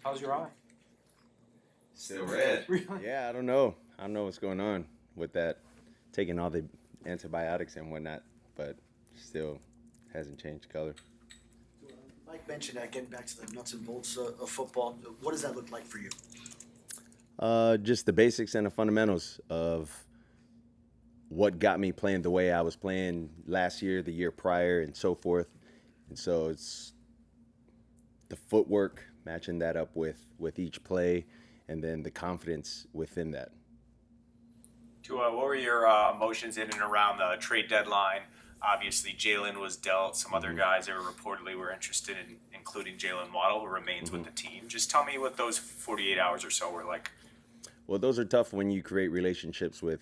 How's your eye? Still red. Yeah, I don't know. I don't know what's going on with that, taking all the antibiotics and whatnot, but still hasn't changed color. Mike mentioned that getting back to the nuts and bolts of football. What does that look like for you? Just the basics and the fundamentals of what got me playing the way I was playing last year, the year prior, and so forth. And so it's the footwork, matching that up with each play, and then the confidence within that. Tua, what were your emotions in and around the trade deadline? Obviously, Jalen was dealt. Some other guys that reportedly were interested in, including Jalen Waddle, who remains with the team. Just tell me what those 48 hours or so were like. Well, those are tough when you create relationships with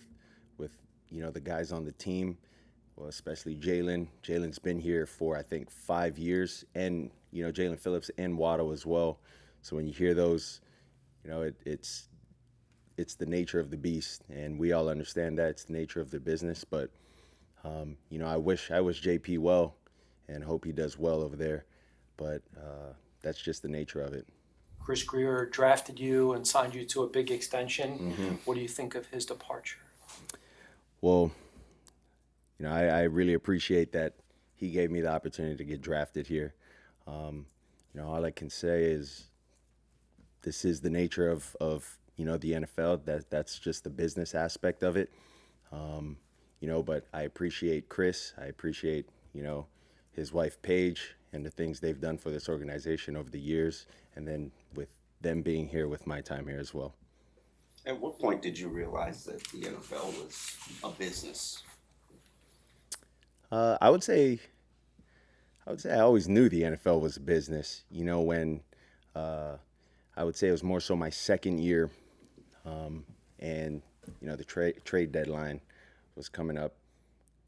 the guys on the team. Well, especially Jalen. Jalen's been here for I think 5 years, and Jalen Phillips and Waddle as well. So when you hear those, it's the nature of the beast, and we all understand that it's the nature of the business. But I wish JP well, and hope he does well over there. But that's just the nature of it. Chris Grier drafted you and signed you to a big extension. Mm-hmm. What do you think of his departure? Well, I really appreciate that he gave me the opportunity to get drafted here. All I can say is this is the nature of the NFL. That's just the business aspect of it. But I appreciate Chris. I appreciate his wife Paige and the things they've done for this organization over the years, and then with them being here with my time here as well. At what point did you realize that the NFL was a business? I would say I always knew the NFL was a business. When I would say it was more so my second year, and the trade deadline was coming up,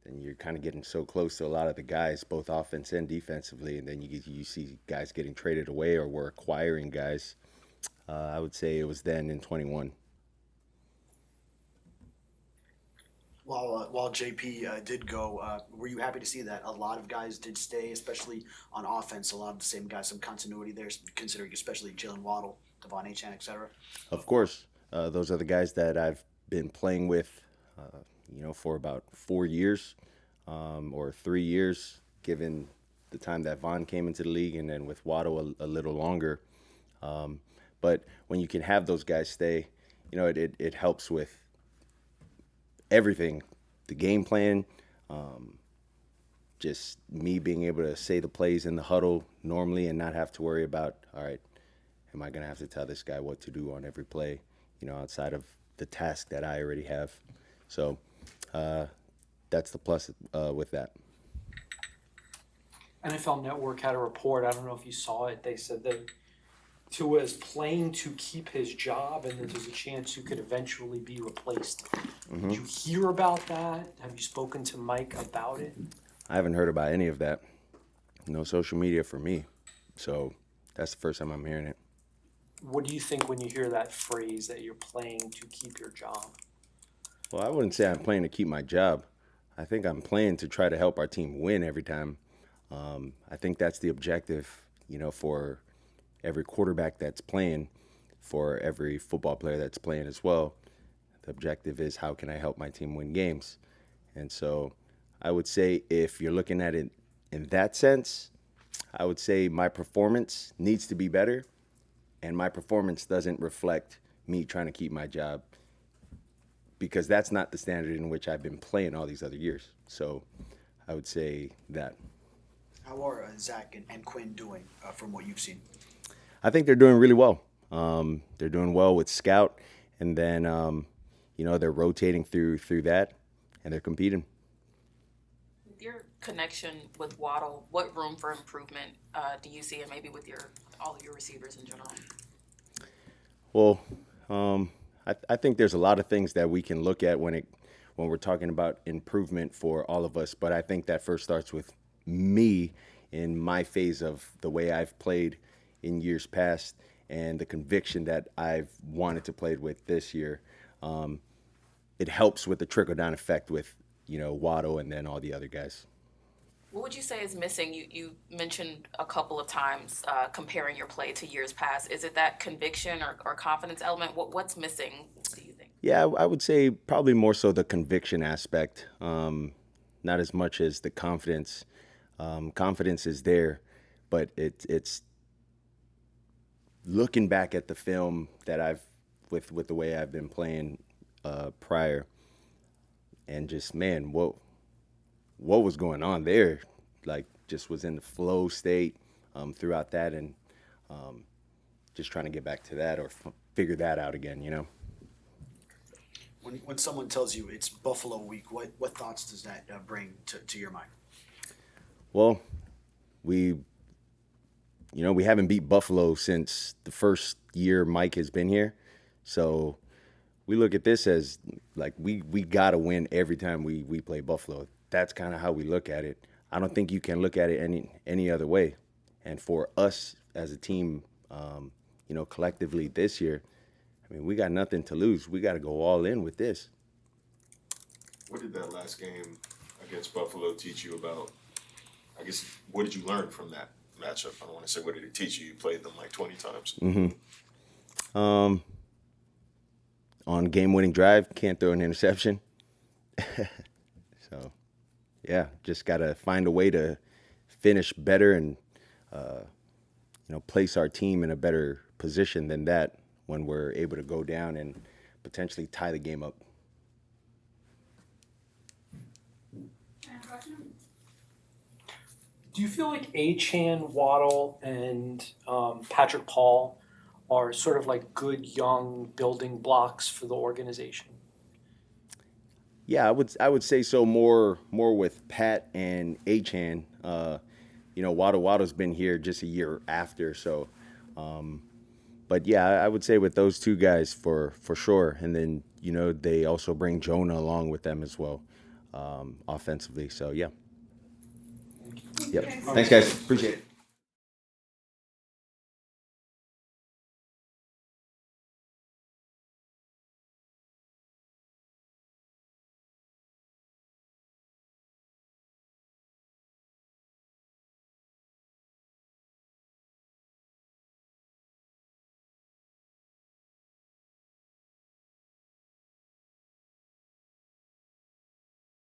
and you're kind of getting so close to a lot of the guys, both offense and defensively, and then you see guys getting traded away or we're acquiring guys. I would say it was then in 21. While JP did go, were you happy to see that a lot of guys did stay, especially on offense? A lot of the same guys, some continuity there, considering especially Jalen Waddle, Devon Achane, etc. Of course, those are the guys that I've been playing with, for about 4 years or 3 years, given the time that Vaughn came into the league, and then with Waddle a little longer. But when you can have those guys stay, it helps with everything, the game plan, just me being able to say the plays in the huddle normally and not have to worry about, all right, am I going to have to tell this guy what to do on every play, outside of the task that I already have. So that's the plus with that. NFL Network had a report. I don't know if you saw it. They said that Tua is playing to keep his job, and that there's a chance you could eventually be replaced. Mm-hmm. Did you hear about that? Have you spoken to Mike about it? I haven't heard about any of that. No social media for me. So that's the first time I'm hearing it. What do you think when you hear that phrase that you're playing to keep your job? Well, I wouldn't say I'm playing to keep my job. I think I'm playing to try to help our team win every time. I think that's the objective, for every quarterback that's playing, for every football player that's playing as well. The objective is, how can I help my team win games? And so I would say, if you're looking at it in that sense, I would say my performance needs to be better, and my performance doesn't reflect me trying to keep my job, because that's not the standard in which I've been playing all these other years. So I would say that. How are Zach and Quinn doing from what you've seen? I think they're doing really well. They're doing well with Scout, and then they're rotating through that, and they're competing. With your connection with Waddle, what room for improvement do you see, and maybe with all of your receivers in general? Well, I think there's a lot of things that we can look at when we're talking about improvement for all of us, but I think that first starts with me in my phase of the way I've played in years past, and the conviction that I've wanted to play with this year. It helps with the trickle-down effect with, Waddle and then all the other guys. What would you say is missing? You mentioned a couple of times comparing your play to years past. Is it that conviction or confidence element? What's missing, do you think? Yeah, I would say probably more so the conviction aspect, not as much as the confidence. Confidence is there, but it's looking back at the film that I've with the way I've been playing prior, and just man, what was going on there? Like just was in the flow state throughout that, and just trying to get back to that or figure that out again. You know. When someone tells you it's Buffalo week, what thoughts does that bring to your mind? Well, we haven't beat Buffalo since the first year Mike has been here. So we look at this as like we got to win every time we play Buffalo. That's kind of how we look at it. I don't think you can look at it any other way. And for us as a team, collectively this year, I mean, we got nothing to lose. We got to go all in with this. What did that last game against Buffalo teach you about? I guess, what did you learn from that matchup? I don't want to say what did it teach you. You played them like 20 times. On game-winning drive, can't throw an interception. So, yeah, just got to find a way to finish better and, place our team in a better position than that when we're able to go down and potentially tie the game up. Do you feel like Achane, Waddle, and Patrick Paul are sort of like good young building blocks for the organization? Yeah, I would say so more with Pat and Achane. Waddle's been here just a year after, so. But yeah, I would say with those two guys for sure, and then they also bring Jonah along with them as well, offensively. So yeah. Yep. Thanks, guys. Appreciate it.